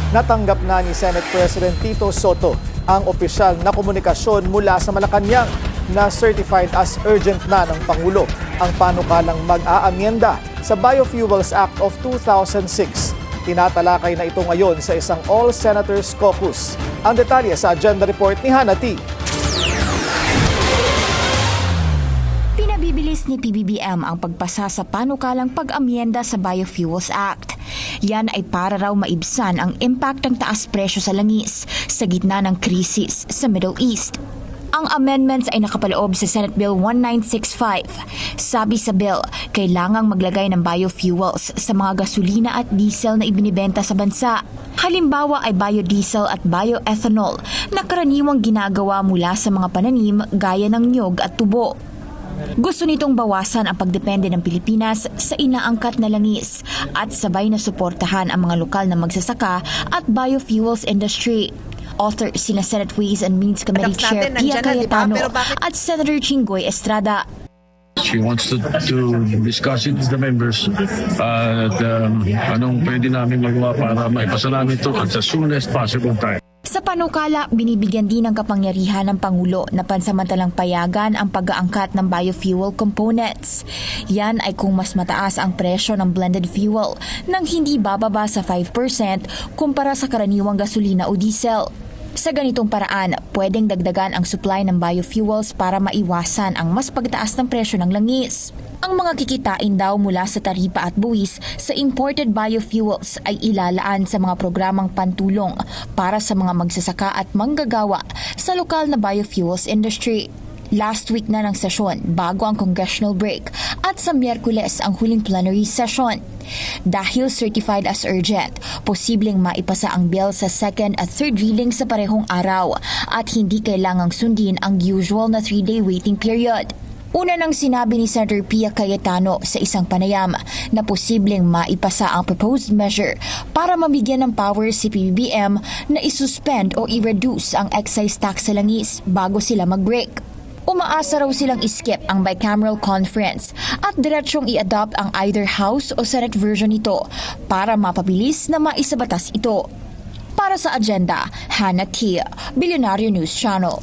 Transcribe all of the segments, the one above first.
Natanggap na ni Senate President Tito Soto ang opisyal na komunikasyon mula sa Malacanang na certified as urgent na ng Pangulo ang panukalang mag-aamyenda sa Biofuels Act of 2006. Tinatalakay na ito ngayon sa isang All-Senators Caucus. Ang detalye sa agenda report ni Hannah T. Pinabibilis ni PBBM ang pagpasa sa panukalang pag-amyenda sa Biofuels Act. Yan ay para raw maibsan ang impact ng taas presyo sa langis sa gitna ng krisis sa Middle East. Ang amendments ay nakapaloob sa Senate Bill 1965. Sabi sa bill, kailangang maglagay ng biofuels sa mga gasolina at diesel na ibinibenta sa bansa. Halimbawa ay biodiesel at bioethanol na karaniwang ginagawa mula sa mga pananim gaya ng niyog at tubo. Gusto nitong bawasan ang pagdepende ng Pilipinas sa inaangkat na langis at sabay na suportahan ang mga lokal na magsasaka at biofuels industry. Author sina Senate Ways and Means Committee Chair Pia Cayetano at Senator Chingoy Estrada. She wants to discuss it with the members anong pwede namin magawa para maipasa namin ito at as soon as possible time. Sa panukala, binibigyan din ng kapangyarihan ng Pangulo na pansamantalang payagan ang pag-aangkat ng biofuel components. Yan ay kung mas mataas ang presyo ng blended fuel nang hindi bababa sa 5% kumpara sa karaniwang gasolina o diesel. Sa ganitong paraan, pwedeng dagdagan ang supply ng biofuels para maiwasan ang mas pagtaas ng presyo ng langis. Ang mga kikitain daw mula sa taripa at buwis sa imported biofuels ay ilalaan sa mga programang pantulong para sa mga magsasaka at manggagawa sa lokal na biofuels industry. Last week na ng sesyon bago ang congressional break at sa Miyerkules ang huling plenary session. Dahil certified as urgent, posibleng maipasa ang bill sa second at third reading sa parehong araw at hindi kailangang sundin ang usual na 3-day waiting period. Una nang sinabi ni Senator Pia Cayetano sa isang panayam na posibleng maipasa ang proposed measure para mabigyan ng power si PBBM na isuspend o i-reduce ang excise tax sa langis bago sila mag-break. Umaasa raw silang iskip ang bicameral conference at diretsyong i-adopt ang either House o Senate version nito para mapabilis na maisabatas ito. Para sa agenda, Hannah T. Billionaire News Channel.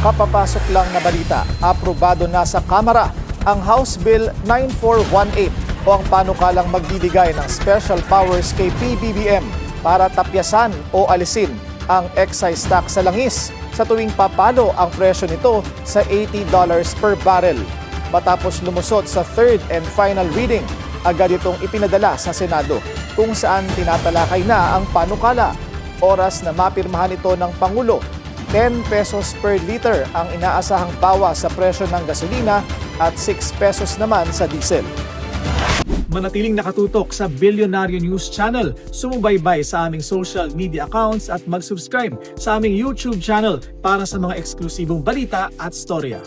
Kapapasok lang na balita, aprobado na sa Kamara ang House Bill 9418 o ang panukalang magbibigay ng special powers kay PBBM para tapyasan o alisin ang excise tax sa langis sa tuwing papalo ang presyo nito sa $80 per barrel. Matapos lumusot sa third and final reading, agad itong ipinadala sa Senado kung saan tinatalakay na ang panukala. Oras na mapirmahan ito ng Pangulo, 10 pesos per liter ang inaasahang bawas sa presyo ng gasolina at 6 pesos naman sa diesel. Manatiling nakatutok sa Billionaire News Channel, sumubaybay sa aming social media accounts at mag-subscribe sa aming YouTube channel para sa mga eksklusibong balita at storya.